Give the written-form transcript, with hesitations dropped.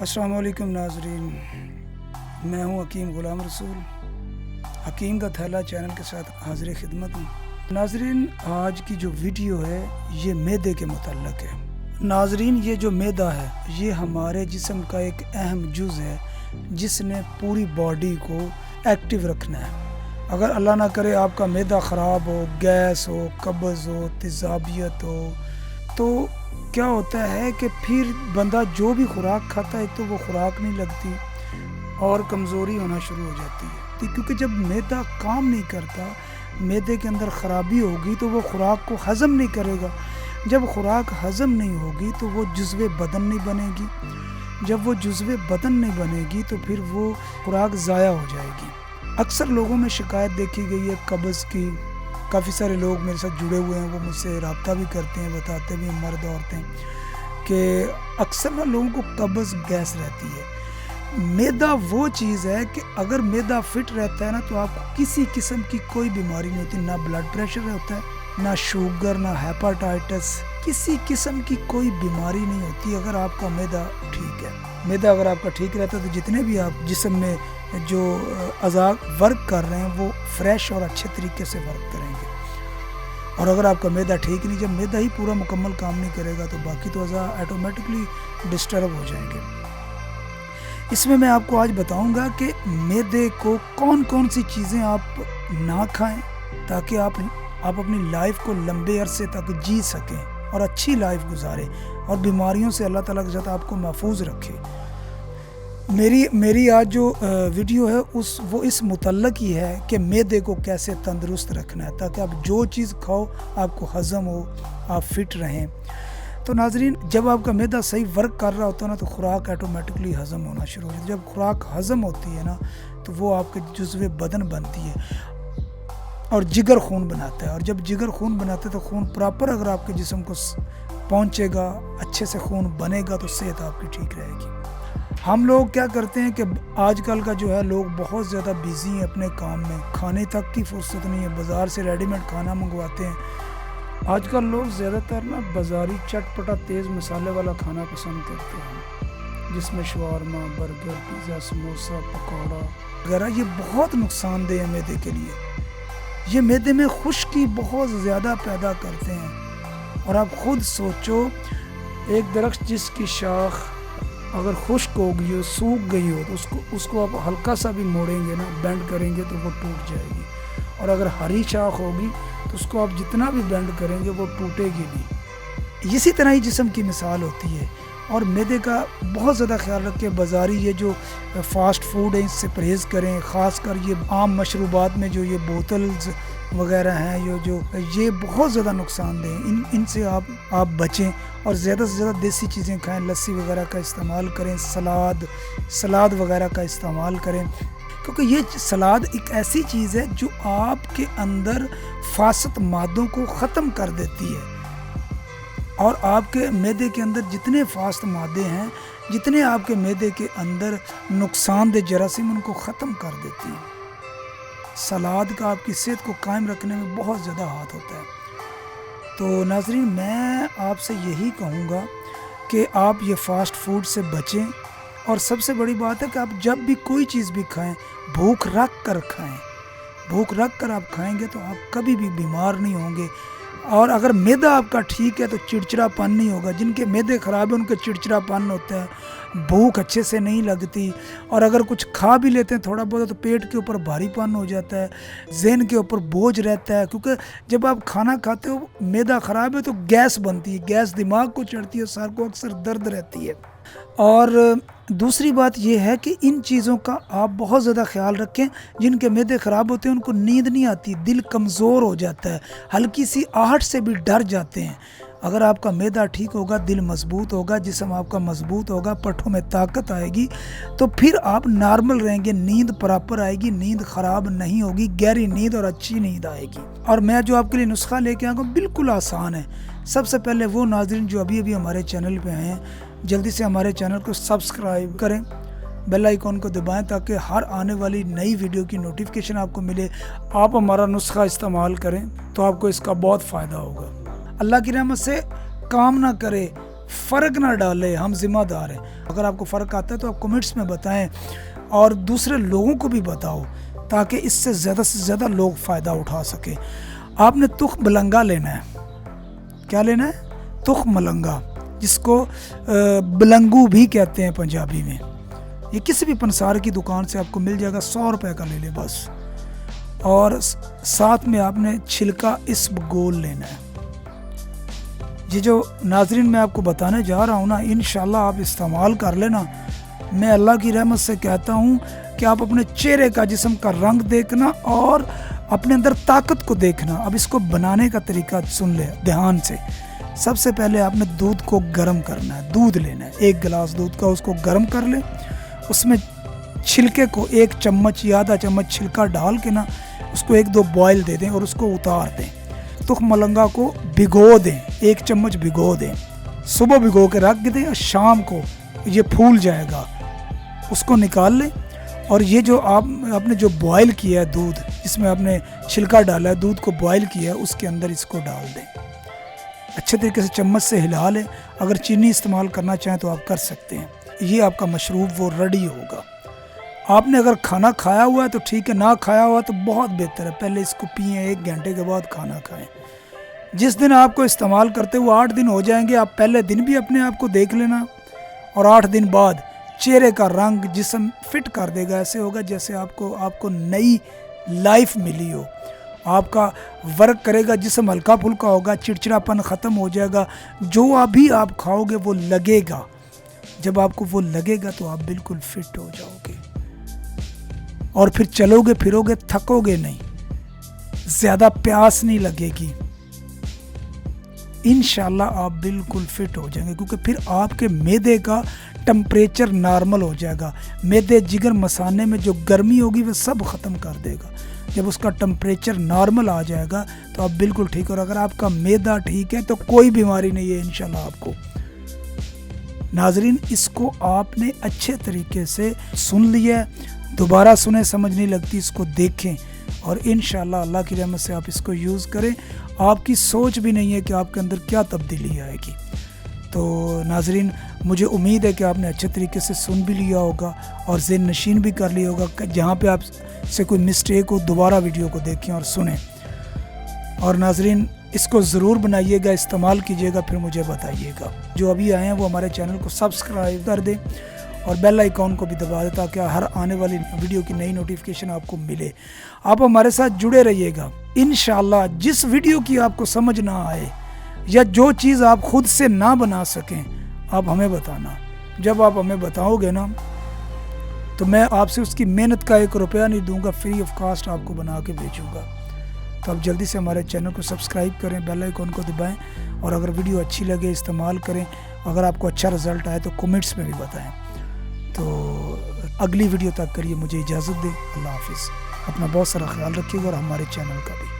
अस्सलाम वालेकुम नाजरीन, मैं हूं हकीम ग़ुलाम रसूल। हकीम का थैला चैनल के साथ हाज़िर खिदमत हूँ। नाजरीन, आज की जो वीडियो है ये मैदे के मुतल्लक़ है। नाजरीन, ये जो मैदा है ये हमारे जिस्म का एक अहम जुज़ है जिसने पूरी बॉडी को एक्टिव रखना है। अगर अल्लाह ना करे आपका मैदा ख़राब हो, गैस हो, कब्ज़ हो, तेज़ाबियत हो, तो क्या होता है कि फिर बंदा जो भी खुराक खाता है तो वो खुराक नहीं लगती और कमज़ोरी होना शुरू हो जाती है। क्योंकि जब मैदा काम नहीं करता, मैदे के अंदर ख़राबी होगी तो वो खुराक को हज़म नहीं करेगा। जब खुराक हज़म नहीं होगी तो वो जुज़्वे बदन नहीं बनेगी। जब वो जुज़्वे बदन नहीं बनेगी तो फिर वो खुराक ज़ाया हो जाएगी। अक्सर लोगों में शिकायत देखी गई है कब्ज़ की। काफ़ी सारे लोग मेरे साथ जुड़े हुए हैं, वो मुझसे रब्ता भी करते हैं, बताते भी हैं मर्द औरतें कि अक्सर ना लोगों को कब्ज़ गैस रहती है। मैदा वो चीज़ है कि अगर मैदा फिट रहता है ना तो आपको किसी किस्म की कोई बीमारी नहीं होती, ना ब्लड प्रेशर होता है, ना शुगर, ना हेपाटाइटिस, किसी किस्म की कोई बीमारी नहीं होती अगर आपका मैदा ठीक है। मैदा अगर आपका ठीक रहता है तो जितने भी आप जिस्म में जो अज़ा वर्क कर रहे हैं वो फ्रेश और अच्छे तरीके से वर्क करेंगे। और अगर आपका मैदा ठीक नहीं, जब मैदा ही पूरा मुकम्मल काम नहीं करेगा तो बाकी तो अज़ा ऑटोमेटिकली डिस्टर्ब हो जाएंगे। इसमें मैं आपको आज बताऊंगा कि मैदे को कौन कौन सी चीज़ें आप ना खाएं ताकि आप अपनी लाइफ को लंबे अरसे तक जी सकें और अच्छी लाइफ गुजारें और बीमारियों से अल्लाह ताला के साथ आपको महफूज रखे। मेरी आज जो वीडियो है वो इस मुतल्लक़ ही है कि मैदे को कैसे तंदुरुस्त रखना है ताकि आप जो चीज़ खाओ आपको हज़म हो, आप फिट रहें। तो नाजरीन, जब आपका मैदा सही वर्क कर रहा होता है ना तो खुराक ऑटोमेटिकली हज़म होना शुरू हो जाती है। जब खुराक हज़म होती है ना तो वो आपके जुज़्वे बदन बनती है और जिगर खून बनाता है। और जब जिगर खून बनाता है तो खून प्रॉपर अगर आपके जिस्म को पहुँचेगा, अच्छे से खून बनेगा तो सेहत आपकी ठीक रहेगी। हम लोग क्या करते हैं कि आजकल का जो है लोग बहुत ज़्यादा बिज़ी हैं अपने काम में, खाने तक की फुर्सत नहीं है, बाज़ार से रेडीमेड खाना मंगवाते हैं। आजकल लोग ज़्यादातर ना बाज़ारी चटपटा तेज़ मसाले वाला खाना पसंद करते हैं जिसमें shawarma, burger, pizza, samosa, pakora वगैरह। ये बहुत नुकसानदेह है मैदे के लिए। ये मैदे में खुश्की बहुत ज़्यादा पैदा करते हैं। और आप ख़ुद सोचो, एक दरख्त जिसकी शाख अगर खुश्क हो गई हो, सूख गई हो तो उसको आप हल्का सा भी मोड़ेंगे ना, बेंड करेंगे तो वो टूट जाएगी। और अगर हरी शाख होगी तो उसको आप जितना भी बेंड करेंगे वो टूटेगी नहीं। इसी तरह ही जिस्म की मिसाल होती है। और मैदे का बहुत ज़्यादा ख्याल रखें। बाज़ारी ये जो फ़ास्ट फूड है इससे परहेज़ करें। ख़ासकर ये आम मशरूबात में जो ये बोतल्स वगैरह हैं ये बहुत ज़्यादा नुकसानदेह हैं। इनसे आप बचें और ज़्यादा से ज़्यादा देसी चीज़ें खाएं। लस्सी वगैरह का इस्तेमाल करें, सलाद वगैरह का इस्तेमाल करें, क्योंकि ये सलाद एक ऐसी चीज़ है जो आपके अंदर फासद मादों को ख़त्म कर देती है। और आपके मैदे के अंदर जितने फास्ट मादे हैं, जितने आपके मैदे के अंदर नुकसानदेह जरासीम, उनको ख़त्म कर देती है। सलाद का आपकी सेहत को कायम रखने में बहुत ज़्यादा हाथ होता है। तो नाज़रीन, मैं आपसे यही कहूँगा कि आप ये फ़ास्ट फूड से बचें। और सबसे बड़ी बात है कि आप जब भी कोई चीज़ भी खाएं, भूख रख कर खाएं। भूख रख कर आप खाएंगे तो आप कभी भी बीमार नहीं होंगे। और अगर मैदा आपका ठीक है तो चिड़चिड़ापन नहीं होगा। जिनके मैदे ख़राब है उनके चिड़चिड़ापन होता है, भूख अच्छे से नहीं लगती। और अगर कुछ खा भी लेते हैं थोड़ा बहुत तो पेट के ऊपर भारीपन हो जाता है, ज़हन के ऊपर बोझ रहता है। क्योंकि जब आप खाना खाते हो, मैदा ख़राब है तो गैस बनती है, गैस दिमाग को चढ़ती है, सर को अक्सर दर्द रहती है। और दूसरी बात यह है कि इन चीज़ों का आप बहुत ज़्यादा ख्याल रखें। जिनके मैदे ख़राब होते हैं उनको नींद नहीं आती, दिल कमज़ोर हो जाता है, हल्की सी आहट से भी डर जाते हैं। अगर आपका मैदा ठीक होगा, दिल मजबूत होगा, जिस्म आपका मजबूत होगा, पट्ठों में ताकत आएगी तो फिर आप नॉर्मल रहेंगे, नींद प्रॉपर आएगी, नींद ख़राब नहीं होगी, गहरी नींद और अच्छी नींद आएगी। और मैं जो आपके लिए नुस्खा लेके आऊँगा बिल्कुल आसान है। सबसे पहले वो नाज़रीन जो अभी अभी हमारे चैनल पे हैं, जल्दी से हमारे चैनल को सब्सक्राइब करें, बेल आइकॉन को दबाएं ताकि हर आने वाली नई वीडियो की नोटिफिकेशन आपको मिले। आप हमारा नुस्खा इस्तेमाल करें तो आपको इसका बहुत फ़ायदा होगा। अल्लाह की रहमत से काम ना करे, फ़र्क ना डालें, हम ज़िम्मेदार हैं। अगर आपको फ़र्क आता है तो आप कमेंट्स में बताएं और दूसरे लोगों को भी बताओ ताकि इससे ज़्यादा लोग फ़ायदा उठा सकें। आपने तुख मलंगा लेना है। क्या लेना है? तुख मलंगा, जिसको बलंगू भी कहते हैं पंजाबी में। ये किसी भी पंसार की दुकान से आपको मिल जाएगा, 100 रुपए का ले लें बस। और साथ में आपने छिलका इसबगोल लेना है। ये जो नाजरीन मैं आपको बताने जा रहा हूँ ना, इंशाल्लाह आप इस्तेमाल कर लेना। मैं अल्लाह की रहमत से कहता हूँ कि आप अपने चेहरे का, जिस्म का रंग देखना और अपने अंदर ताकत को देखना। अब इसको बनाने का तरीका सुन ले ध्यान से। सबसे पहले आपने दूध को गर्म करना है। दूध लेना है, 1 गिलास दूध का, उसको गर्म कर ले। उसमें छिलके को 1 चम्मच या आधा चम्मच छिलका डाल के ना उसको 1-2 बॉयल दे दें और उसको उतार दें। तुख मलंगा को भिगो दें, 1 चम्मच भिगो दें। सुबह भिगो के रख दें और शाम को ये फूल जाएगा, उसको निकाल लें। और ये जो आपने जो बॉयल किया है दूध, जिसमें आपने छिलका डाला है, दूध को बॉयल किया है, उसके अंदर इसको डाल दें। अच्छे तरीके से चम्मच से हिला लें। अगर चीनी इस्तेमाल करना चाहें तो आप कर सकते हैं। ये आपका मशरूब वो रेडी होगा। आपने अगर खाना खाया हुआ है तो ठीक है, ना खाया हुआ तो बहुत बेहतर है, पहले इसको पिएं, 1 घंटे के बाद खाना खाएं। जिस दिन आपको इस्तेमाल करते हुए 8 दिन हो जाएंगे, आप पहले दिन भी अपने आप को देख लेना और 8 दिन बाद चेहरे का रंग, जिस्म फिट कर देगा। ऐसे होगा जैसे आपको नई लाइफ मिली हो। आपका वर्क करेगा, जिस्म हल्का फुल्का होगा, चिड़चिड़ापन ख़त्म हो जाएगा। जो अभी आप खाओगे वो लगेगा। जब आपको वो लगेगा तो आप बिल्कुल फिट हो जाओगे और फिर चलोगे फिरोगे, थकोगे नहीं, ज़्यादा प्यास नहीं लगेगी। इंशाल्लाह आप बिल्कुल फिट हो जाएंगे, क्योंकि फिर आपके मैदे का टेम्परेचर नॉर्मल हो जाएगा। मैदे, जिगर, मसाने में जो गर्मी होगी वो सब ख़त्म कर देगा। जब उसका टेम्परेचर नॉर्मल आ जाएगा तो आप बिल्कुल ठीक। और अगर आपका मैदा ठीक है तो कोई बीमारी नहीं है इंशाल्लाह आपको। नाजरीन, इसको आपने अच्छे तरीके से सुन लिया, दोबारा सुने, समझ नहीं लगती, इसको देखें और इंशाल्लाह अल्लाह की रहमत से आप इसको यूज़ करें। आपकी सोच भी नहीं है कि आपके अंदर क्या तब्दीली आएगी। तो नाजरीन, मुझे उम्मीद है कि आपने अच्छे तरीके से सुन भी लिया होगा और ज़हन नशीन भी कर लिया होगा। जहाँ पे आप से कोई मिस्टेक हो, दोबारा वीडियो को देखें और सुनें। और नाजरीन, इसको ज़रूर बनाइएगा, इस्तेमाल कीजिएगा, फिर मुझे बताइएगा। जो अभी आए हैं वो हमारे चैनल को सब्सक्राइब कर दें और बेल आइकॉन को भी दबा दें ताकि हर आने वाली वीडियो की नई नोटिफिकेशन आपको मिले। आप हमारे साथ जुड़े रहिएगा। इंशाल्लाह जिस वीडियो की आपको समझ ना आए या जो चीज़ आप खुद से ना बना सकें, आप हमें बताना। जब आप हमें बताओगे ना तो मैं आपसे उसकी मेहनत का 1 रुपया नहीं दूंगा, फ्री ऑफ कॉस्ट आपको बना के भेजूँगा। तो आप जल्दी से हमारे चैनल को सब्सक्राइब करें, बेल आइकॉन को दबाएं और अगर वीडियो अच्छी लगे इस्तेमाल करें। अगर आपको अच्छा रिज़ल्ट आए तो कमेंट्स में भी बताएं। तो अगली वीडियो तक करिए मुझे इजाज़त दें। अल्लाह हाफिज़। अपना बहुत सारा ख्याल रखिएगा और हमारे चैनल का भी।